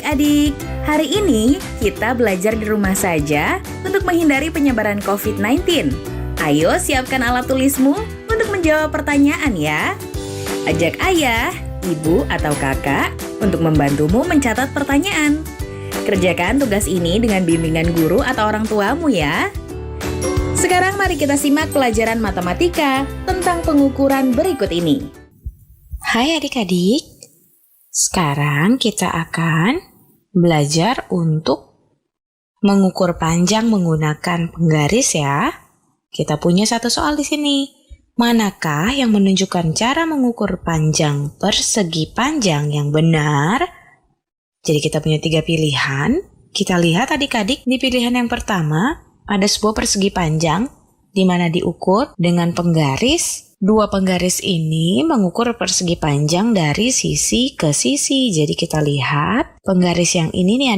adik-adik. Hari ini kita belajar di rumah saja untuk menghindari penyebaran COVID-19. Ayo siapkan alat tulismu untuk menjawab pertanyaan ya. Ajak ayah, ibu, atau kakak untuk membantumu mencatat pertanyaan. Kerjakan tugas ini dengan bimbingan guru atau orang tuamu ya. Sekarang mari kita simak pelajaran matematika tentang pengukuran berikut ini. Hai adik-adik, sekarang kita akan belajar untuk mengukur panjang menggunakan penggaris ya. Kita punya satu soal di sini. Manakah yang menunjukkan cara mengukur panjang persegi panjang yang benar? Jadi kita punya 3 pilihan. Kita lihat adik-adik di pilihan yang pertama ada sebuah persegi panjang di mana diukur dengan penggaris. 2 penggaris ini mengukur persegi panjang dari sisi ke sisi. Jadi kita lihat penggaris yang ini nih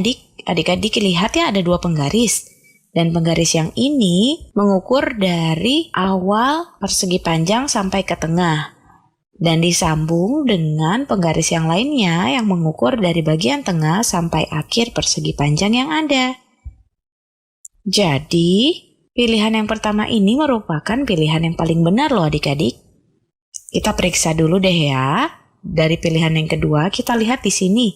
adik-adik lihat ya ada 2 penggaris. Dan penggaris yang ini mengukur dari awal persegi panjang sampai ke tengah. Dan disambung dengan penggaris yang lainnya yang mengukur dari bagian tengah sampai akhir persegi panjang yang ada. Jadi pilihan yang pertama ini merupakan pilihan yang paling benar loh adik-adik. Kita periksa dulu deh ya. Dari pilihan yang kedua kita lihat di sini.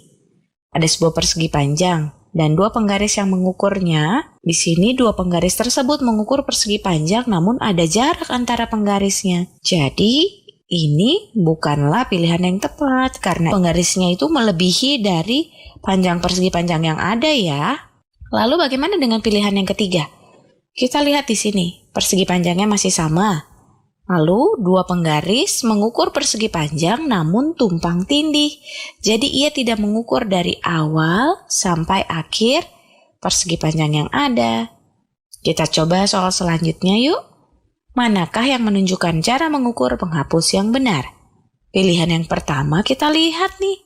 Ada sebuah persegi panjang dan 2 penggaris yang mengukurnya. Di sini 2 penggaris tersebut mengukur persegi panjang namun ada jarak antara penggarisnya. Jadi ini bukanlah pilihan yang tepat karena penggarisnya itu melebihi dari panjang persegi panjang yang ada ya. Lalu bagaimana dengan pilihan yang ketiga? Kita lihat di sini, persegi panjangnya masih sama. Lalu 2 penggaris mengukur persegi panjang namun tumpang tindih. Jadi ia tidak mengukur dari awal sampai akhir persegi panjang yang ada. Kita coba soal selanjutnya yuk. Manakah yang menunjukkan cara mengukur penghapus yang benar? Pilihan yang pertama kita lihat nih.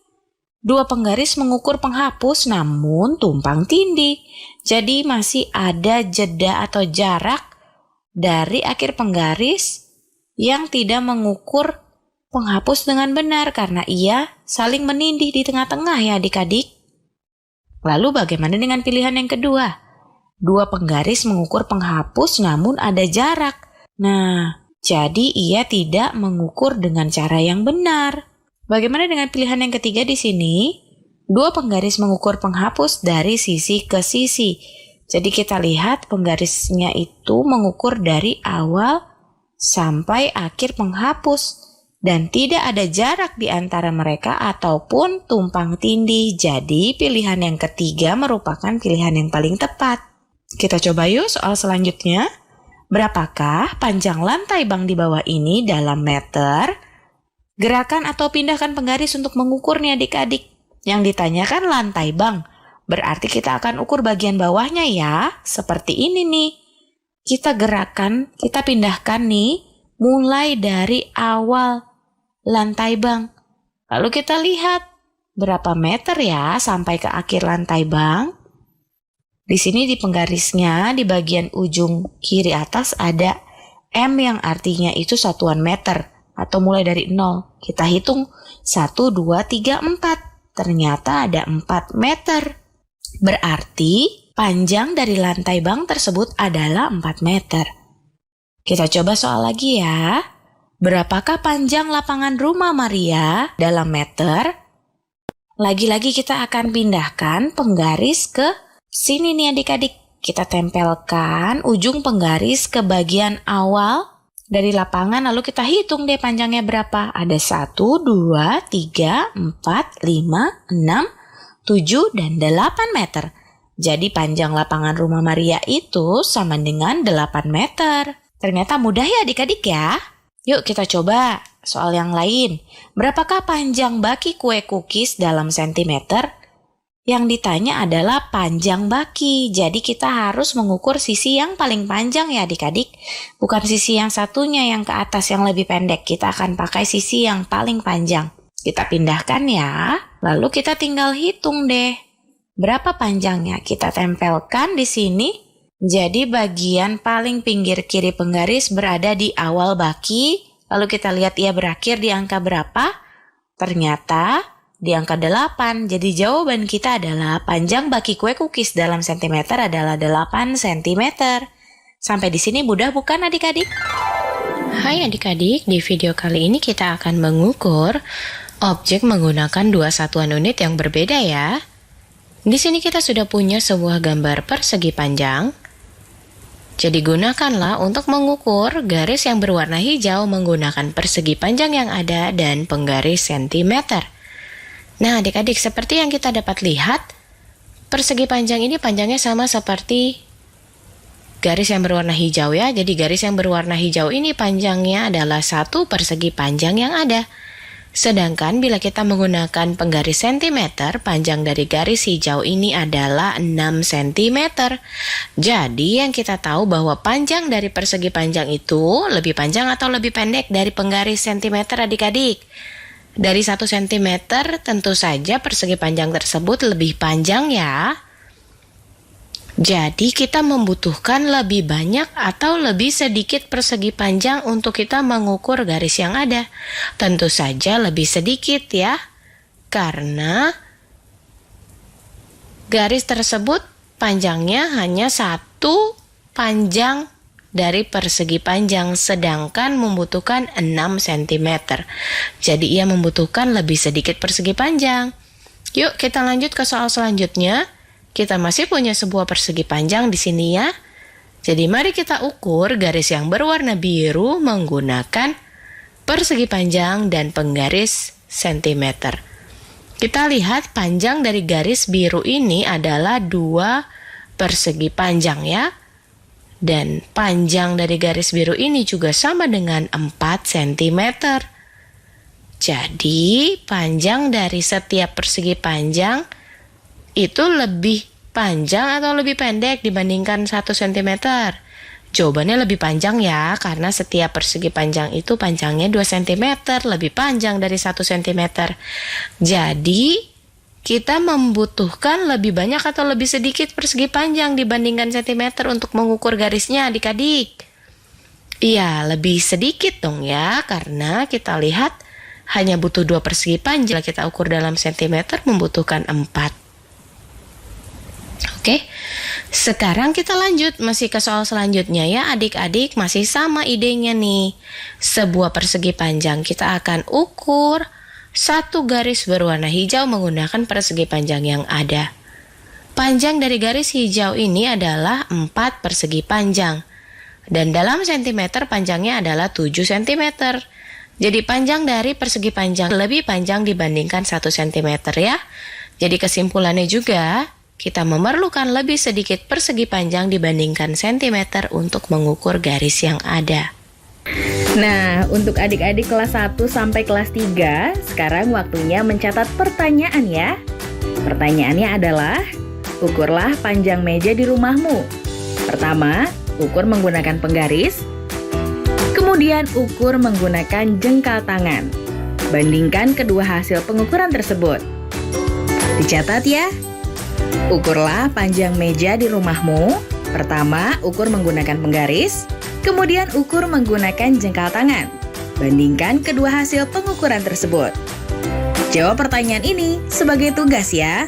2 penggaris mengukur penghapus namun tumpang tindih. Jadi masih ada jeda atau jarak dari akhir penggaris yang tidak mengukur penghapus dengan benar karena ia saling menindih di tengah-tengah ya adik-adik. Lalu bagaimana dengan pilihan yang kedua? 2 penggaris mengukur penghapus namun ada jarak. Nah, jadi ia tidak mengukur dengan cara yang benar. Bagaimana dengan pilihan yang ketiga di sini? 2 penggaris mengukur penghapus dari sisi ke sisi. Jadi kita lihat penggarisnya itu mengukur dari awal sampai akhir penghapus. Dan tidak ada jarak di antara mereka ataupun tumpang tindih. Jadi pilihan yang ketiga merupakan pilihan yang paling tepat. Kita coba yuk soal selanjutnya. Berapakah panjang lantai bank di bawah ini dalam meter? Gerakan atau pindahkan penggaris untuk mengukurnya adik-adik. Yang ditanyakan lantai bank. Berarti kita akan ukur bagian bawahnya ya. Seperti ini nih. Kita gerakan, kita pindahkan nih. Mulai dari awal lantai bank. Lalu kita lihat berapa meter ya sampai ke akhir lantai bank. Di sini di penggarisnya di bagian ujung kiri atas ada M yang artinya itu satuan meter. Atau mulai dari 0. Kita hitung 1, 2, 3, 4. Ternyata ada 4 meter. Berarti panjang dari lantai bank tersebut adalah 4 meter. Kita coba soal lagi ya. Berapakah panjang lapangan rumah Maria dalam meter? Lagi-lagi kita akan pindahkan penggaris ke sini nih adik-adik. Kita tempelkan ujung penggaris ke bagian awal dari lapangan, lalu kita hitung deh panjangnya berapa. Ada 1, 2, 3, 4, 5, 6, 7, dan 8 meter. Jadi panjang lapangan rumah Maria itu sama dengan 8 meter. Ternyata mudah ya adik-adik ya. Yuk kita coba soal yang lain. Berapakah panjang baki kue cookies dalam sentimeter? Yang ditanya adalah panjang baki. Jadi kita harus mengukur sisi yang paling panjang ya adik-adik. Bukan sisi yang satunya yang ke atas yang lebih pendek. Kita akan pakai sisi yang paling panjang. Kita pindahkan ya. Lalu kita tinggal hitung deh. Berapa panjangnya? Kita tempelkan di sini. Jadi bagian paling pinggir kiri penggaris berada di awal baki. Lalu kita lihat ia berakhir di angka berapa. Ternyata di angka 8. Jadi jawaban kita adalah panjang baki kue cookies dalam sentimeter adalah 8 cm. Sampai di sini mudah bukan adik-adik? Hai adik-adik, di video kali ini kita akan mengukur objek menggunakan dua satuan unit yang berbeda ya. Di sini kita sudah punya sebuah gambar persegi panjang. Jadi gunakanlah untuk mengukur garis yang berwarna hijau menggunakan persegi panjang yang ada dan penggaris sentimeter. Nah, adik-adik, seperti yang kita dapat lihat, persegi panjang ini panjangnya sama seperti garis yang berwarna hijau ya. Jadi garis yang berwarna hijau ini panjangnya adalah 1 persegi panjang yang ada. Sedangkan bila kita menggunakan penggaris sentimeter, panjang dari garis hijau ini adalah 6 cm. Jadi yang kita tahu bahwa panjang dari persegi panjang itu lebih panjang atau lebih pendek dari penggaris sentimeter adik-adik. Dari 1 cm tentu saja persegi panjang tersebut lebih panjang ya. Jadi kita membutuhkan lebih banyak atau lebih sedikit persegi panjang untuk kita mengukur garis yang ada. Tentu saja lebih sedikit ya. Karena garis tersebut panjangnya hanya 1 panjang dari persegi panjang, sedangkan membutuhkan 6 cm. Jadi ia membutuhkan lebih sedikit persegi panjang. Yuk kita lanjut ke soal selanjutnya. Kita masih punya sebuah persegi panjang di sini ya. Jadi mari kita ukur garis yang berwarna biru menggunakan persegi panjang dan penggaris sentimeter. Kita lihat panjang dari garis biru ini adalah 2 persegi panjang ya. Dan panjang dari garis biru ini juga sama dengan 4 cm. Jadi panjang dari setiap persegi panjang itu lebih panjang atau lebih pendek dibandingkan 1 cm? Jawabannya lebih panjang ya, karena setiap persegi panjang itu panjangnya 2 cm, lebih panjang dari 1 cm. Jadi kita membutuhkan lebih banyak atau lebih sedikit persegi panjang dibandingkan sentimeter untuk mengukur garisnya adik-adik? Iya, lebih sedikit dong ya, karena kita lihat hanya butuh 2 persegi panjang. Kita ukur dalam sentimeter membutuhkan 4. Oke, sekarang kita lanjut masih ke soal selanjutnya ya adik-adik, masih sama idenya nih. Sebuah persegi panjang kita akan ukur 1 garis berwarna hijau menggunakan persegi panjang yang ada. Panjang dari garis hijau ini adalah 4 persegi panjang. Dan dalam sentimeter panjangnya adalah 7 cm. Jadi panjang dari persegi panjang lebih panjang dibandingkan 1 cm ya. Jadi kesimpulannya juga, kita memerlukan lebih sedikit persegi panjang dibandingkan sentimeter untuk mengukur garis yang ada. Nah, untuk adik-adik kelas 1 sampai kelas 3, sekarang waktunya mencatat pertanyaan ya. Pertanyaannya adalah, ukurlah panjang meja di rumahmu. Pertama, ukur menggunakan penggaris. Kemudian ukur menggunakan jengkal tangan. Bandingkan kedua hasil pengukuran tersebut. Dicatat ya. Ukurlah panjang meja di rumahmu. Pertama, ukur menggunakan penggaris. Kemudian ukur menggunakan jengkal tangan. Bandingkan kedua hasil pengukuran tersebut. Jawab pertanyaan ini sebagai tugas ya.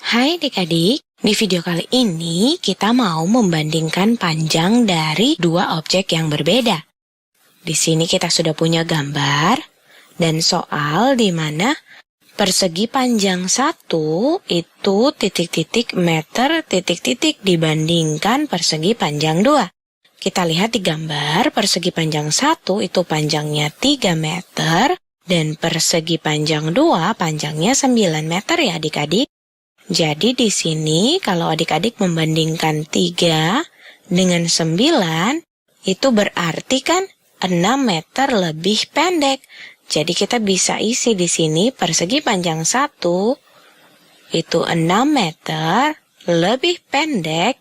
Hai adik-adik, di video kali ini kita mau membandingkan panjang dari 2 objek yang berbeda. Di sini kita sudah punya gambar dan soal di mana persegi panjang 1 itu titik-titik meter titik-titik dibandingkan persegi panjang 2. Kita lihat di gambar persegi panjang 1 itu panjangnya 3 meter dan persegi panjang 2 panjangnya 9 meter ya adik-adik. Jadi di sini kalau adik-adik membandingkan 3 dengan 9 itu berarti kan 6 meter lebih pendek. Jadi kita bisa isi di sini persegi panjang 1 itu 6 meter lebih pendek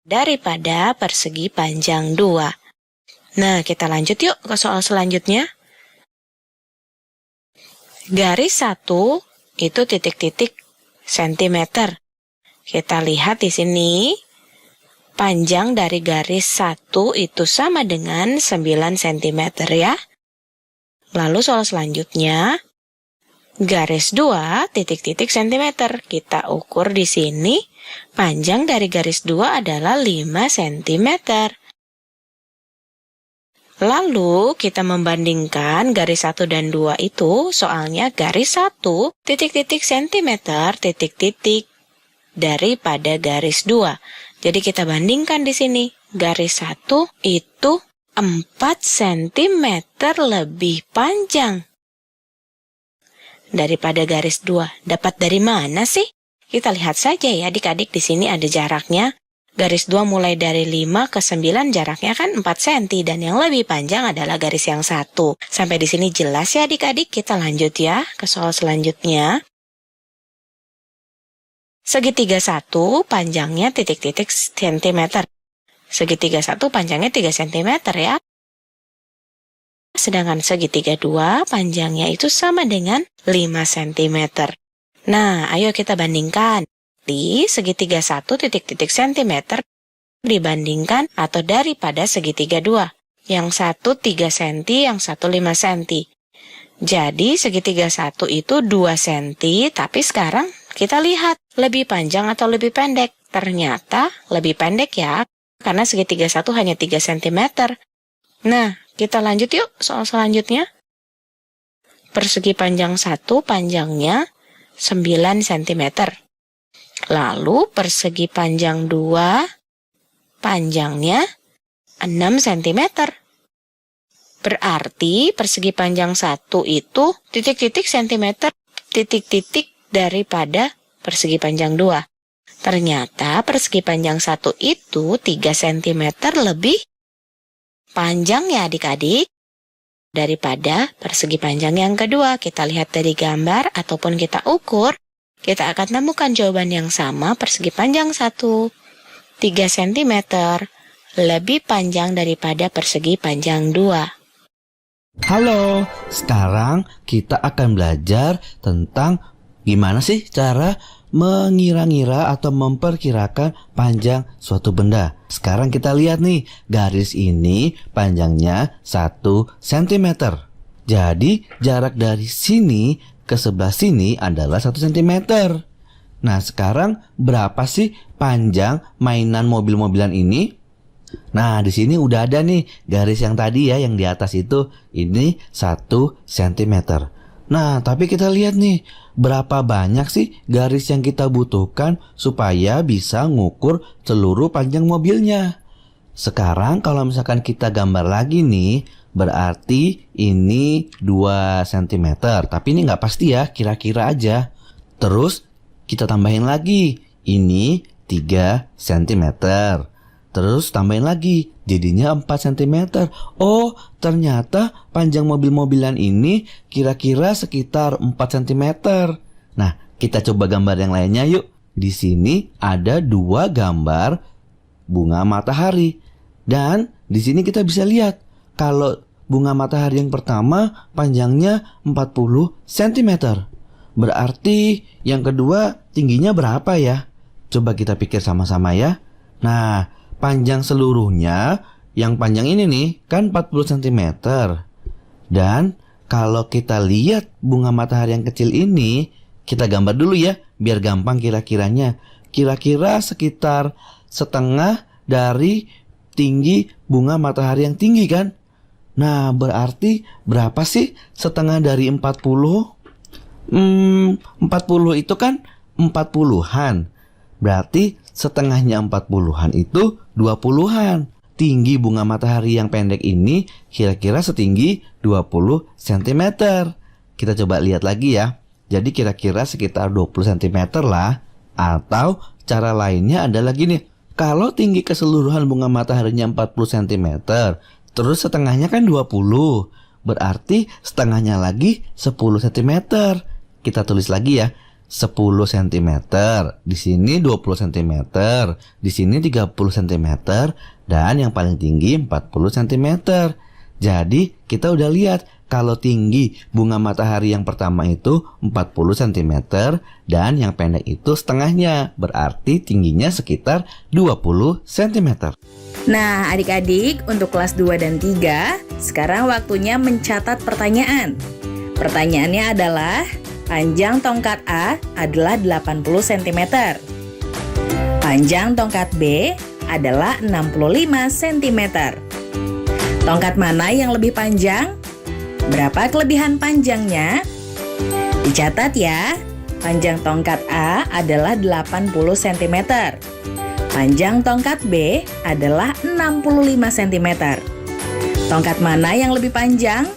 daripada persegi panjang 2. Nah, kita lanjut yuk ke soal selanjutnya. Garis 1 itu titik-titik sentimeter. Kita lihat di sini Panjang dari garis 1 itu sama dengan 9 cm ya. Lalu soal selanjutnya, garis 2 titik-titik cm. Kita ukur di sini, panjang dari garis 2 adalah 5 cm. Lalu kita membandingkan garis 1 dan 2 itu, soalnya garis 1 titik-titik cm titik-titik daripada garis 2. Jadi kita bandingkan di sini. Garis 1 itu 4 cm lebih panjang daripada garis 2. Dapat dari mana sih? Kita lihat saja ya adik-adik, di sini ada jaraknya. Garis 2 mulai dari 5 ke 9 jaraknya kan 4 cm dan yang lebih panjang adalah garis yang 1. Sampai di sini jelas ya adik-adik, kita lanjut ya ke soal selanjutnya. Segitiga 1 panjangnya titik-titik cm. Segitiga 1 panjangnya 3 cm ya. Sedangkan segitiga 2 panjangnya itu sama dengan 5 cm. Nah, ayo kita bandingkan. Di segitiga 1 titik-titik cm dibandingkan atau daripada segitiga 2. Yang 1 3 cm, yang 1 5 cm. Jadi segitiga 1 itu 2 cm, tapi sekarang kita lihat lebih panjang atau lebih pendek. Ternyata lebih pendek ya, karena segitiga 1 hanya 3 cm. Nah, kita lanjut yuk soal selanjutnya. Persegi panjang 1 panjangnya 9 cm. Lalu persegi panjang 2 panjangnya 6 cm. Berarti persegi panjang 1 itu titik-titik cm titik-titik daripada persegi panjang 2. Ternyata persegi panjang 1 itu 3 cm lebih panjang ya adik-adik daripada persegi panjang yang kedua. Kita lihat dari gambar ataupun kita ukur, kita akan temukan jawaban yang sama. Persegi panjang 1 3 cm lebih panjang daripada persegi panjang 2. Halo, sekarang kita akan belajar tentang gimana sih cara mengira-ngira atau memperkirakan panjang suatu benda. Sekarang kita lihat nih, garis ini panjangnya 1 cm. Jadi jarak dari sini ke sebelah sini adalah 1 cm. Nah, sekarang berapa sih panjang mainan mobil-mobilan ini? Nah, di sini udah ada nih garis yang tadi ya, yang di atas itu. Ini 1 cm. Nah, tapi kita lihat nih, berapa banyak sih garis yang kita butuhkan supaya bisa ngukur seluruh panjang mobilnya. Sekarang kalau misalkan kita gambar lagi nih, berarti ini 2 cm. Tapi ini nggak pasti ya, kira-kira aja. Terus kita tambahin lagi, ini 3 cm. Terus tambahin lagi, jadinya 4 cm. Oh, ternyata panjang mobil-mobilan ini kira-kira sekitar 4 cm. Nah, kita coba gambar yang lainnya yuk. Di sini ada 2 gambar bunga matahari. Dan di sini kita bisa lihat, kalau bunga matahari yang pertama panjangnya 40 cm. Berarti yang kedua tingginya berapa ya? Coba kita pikir sama-sama ya. Nah, panjang seluruhnya, yang panjang ini nih, kan 40 cm. Dan kalau kita lihat bunga matahari yang kecil ini, kita gambar dulu ya, biar gampang kira-kiranya. Kira-kira sekitar setengah dari tinggi bunga matahari yang tinggi kan? Nah, berarti berapa sih setengah dari 40? 40 itu kan 40-an. Berarti setengahnya 40-an itu 20-an. Tinggi bunga matahari yang pendek ini kira-kira setinggi 20 cm. Kita coba lihat lagi ya. Jadi kira-kira sekitar 20 cm lah. Atau cara lainnya adalah gini. Kalau tinggi keseluruhan bunga mataharinya 40 cm, terus setengahnya kan 20. Berarti setengahnya lagi 10 cm. Kita tulis lagi ya. 10 cm, di sini 20 cm, di sini 30 cm, dan yang paling tinggi 40 cm. Jadi kita udah lihat kalau tinggi bunga matahari yang pertama itu 40 cm dan yang pendek itu setengahnya, berarti tingginya sekitar 20 cm. Nah, adik-adik, untuk kelas 2 dan 3, sekarang waktunya mencatat pertanyaan. Pertanyaannya adalah, panjang tongkat A adalah 80 cm. Panjang tongkat B adalah 65 cm. Tongkat mana yang lebih panjang? Berapa kelebihan panjangnya? Dicatat ya, panjang tongkat A adalah 80 cm. Panjang tongkat B adalah 65 cm. Tongkat mana yang lebih panjang?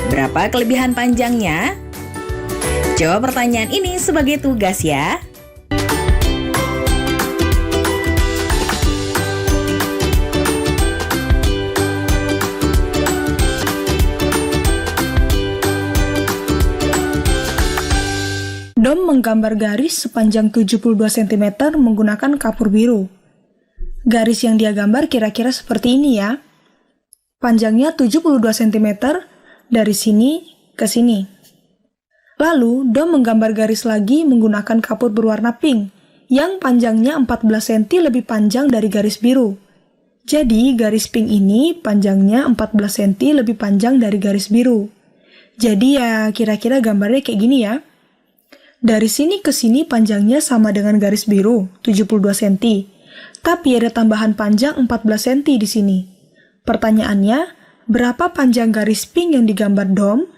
Berapa kelebihan panjangnya? Jawab pertanyaan ini sebagai tugas ya. Dom menggambar garis sepanjang 72 cm menggunakan kapur biru. Garis yang dia gambar kira-kira seperti ini ya. Panjangnya 72 cm dari sini ke sini. Lalu, Dom menggambar garis lagi menggunakan kapur berwarna pink yang panjangnya 14 cm lebih panjang dari garis biru. Jadi, garis pink ini panjangnya 14 cm lebih panjang dari garis biru. Jadi ya, kira-kira gambarnya kayak gini ya. Dari sini ke sini panjangnya sama dengan garis biru, 72 cm. Tapi ada tambahan panjang 14 cm di sini. Pertanyaannya, berapa panjang garis pink yang digambar Dom?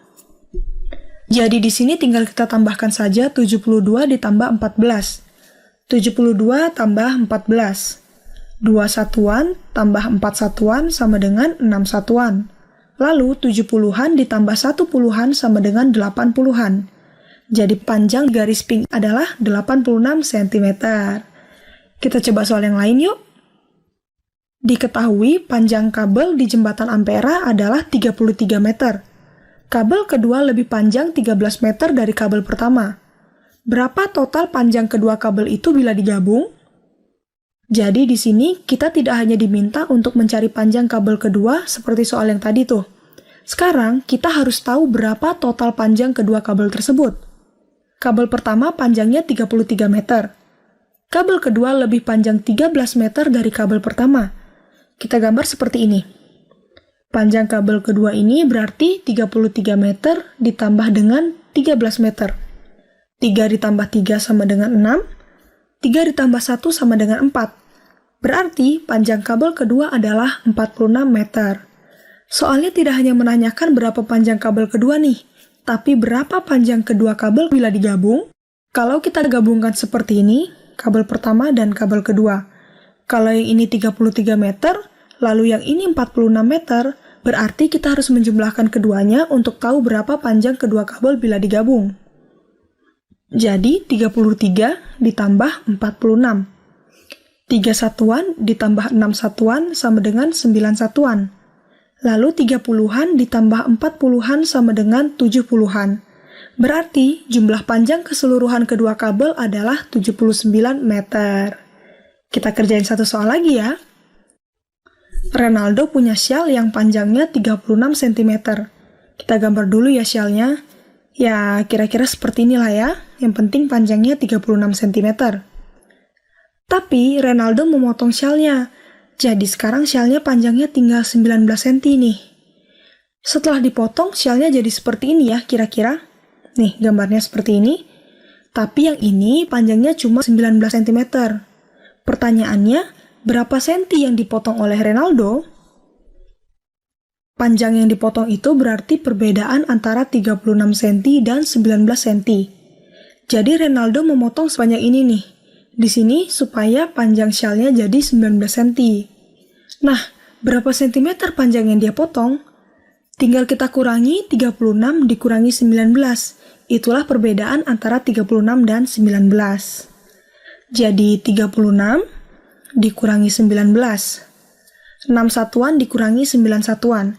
Jadi di sini tinggal kita tambahkan saja 72 ditambah 14. 72 tambah 14. 2 satuan tambah 4 satuan sama dengan 6 satuan. Lalu 70-an ditambah 1 puluhan sama dengan 8 puluhan. Jadi panjang garis pink adalah 86 cm. Kita coba soal yang lain yuk. Diketahui panjang kabel di jembatan Ampera adalah 33 meter. Kabel kedua lebih panjang 13 meter dari kabel pertama. Berapa total panjang kedua kabel itu bila digabung? Jadi di sini kita tidak hanya diminta untuk mencari panjang kabel kedua seperti soal yang tadi tuh. Sekarang kita harus tahu berapa total panjang kedua kabel tersebut. Kabel pertama panjangnya 33 meter. Kabel kedua lebih panjang 13 meter dari kabel pertama. Kita gambar seperti ini. Panjang kabel kedua ini berarti 33 meter ditambah dengan 13 meter. 3 ditambah 3 sama dengan 6. 3 ditambah 1 sama dengan 4. Berarti panjang kabel kedua adalah 46 meter. Soalnya tidak hanya menanyakan berapa panjang kabel kedua nih, tapi berapa panjang kedua kabel bila digabung? Kalau kita gabungkan seperti ini, kabel pertama dan kabel kedua. Kalau yang ini 33 meter, lalu yang ini 46 meter, berarti kita harus menjumlahkan keduanya untuk tahu berapa panjang kedua kabel bila digabung. Jadi, 33 ditambah 46. 3 satuan ditambah 6 satuan sama dengan 9 satuan. Lalu 30-an ditambah 40-an sama dengan 70-an. Berarti jumlah panjang keseluruhan kedua kabel adalah 79 meter. Kita kerjain satu soal lagi ya. Renaldo punya syal yang panjangnya 36 cm. Kita gambar dulu ya syalnya. Ya kira-kira seperti inilah ya. Yang penting panjangnya 36 cm. Tapi Renaldo memotong syalnya. Jadi sekarang syalnya panjangnya tinggal 19 cm nih. Setelah dipotong, syalnya jadi seperti ini ya kira-kira. Nih gambarnya seperti ini. Tapi yang ini panjangnya cuma 19 cm. Pertanyaannya, berapa senti yang dipotong oleh Renaldo? Panjang yang dipotong itu berarti perbedaan antara 36 cm dan 19 cm. Jadi Renaldo memotong sebanyak ini nih. Di sini supaya panjang syalnya jadi 19 cm. Nah, berapa sentimeter panjang yang dia potong? Tinggal kita kurangi 36 dikurangi 19. Itulah perbedaan antara 36 dan 19. Jadi 36 dikurangi 19. 6 satuan dikurangi 9 satuan.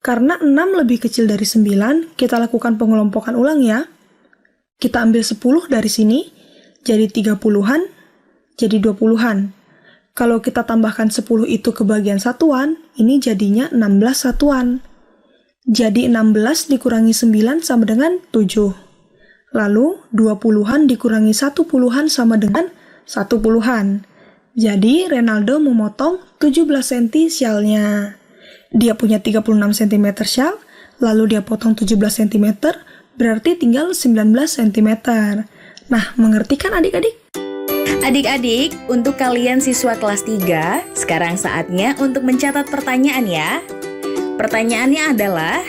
Karena 6 lebih kecil dari 9, kita lakukan pengelompokan ulang ya. Kita ambil 10 dari sini, jadi 30-an, jadi 20-an. Kalau kita tambahkan 10 itu ke bagian satuan, ini jadinya 16 satuan. Jadi 16 dikurangi 9 sama dengan 7. Lalu 20-an dikurangi 1 puluhan sama dengan 1 puluhan. Jadi Renaldo memotong 17 cm syalnya. Dia punya 36 cm syal, lalu dia potong 17 cm, berarti tinggal 19 cm. Nah, mengerti kan adik-adik? Adik-adik, untuk kalian siswa kelas 3, sekarang saatnya untuk mencatat pertanyaan ya. Pertanyaannya adalah,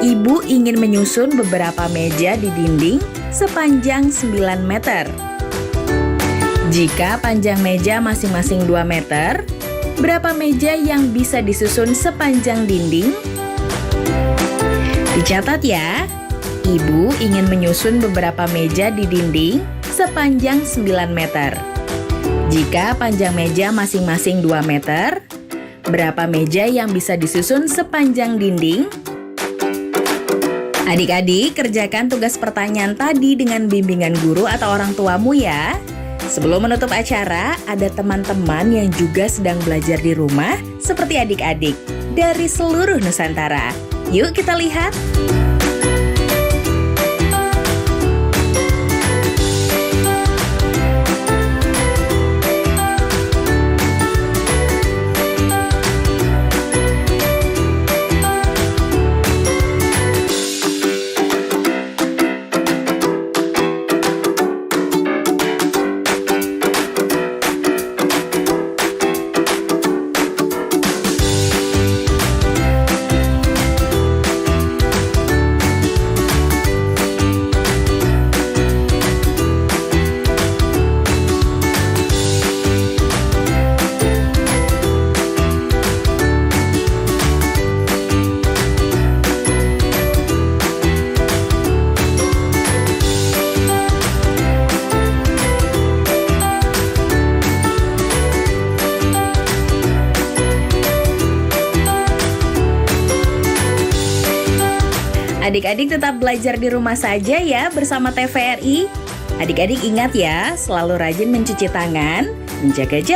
Ibu ingin menyusun beberapa meja di dinding sepanjang 9 meter. Jika panjang meja masing-masing 2 meter, berapa meja yang bisa disusun sepanjang dinding? Dicatat ya, Ibu ingin menyusun beberapa meja di dinding sepanjang 9 meter. Jika panjang meja masing-masing 2 meter, berapa meja yang bisa disusun sepanjang dinding? Adik-adik, kerjakan tugas pertanyaan tadi dengan bimbingan guru atau orang tuamu ya. Sebelum menutup acara, ada teman-teman yang juga sedang belajar di rumah seperti adik-adik dari seluruh Nusantara. Yuk kita lihat. Adik-adik tetap belajar di rumah saja ya bersama TVRI. Adik-adik ingat ya, selalu rajin mencuci tangan, menjaga jarak.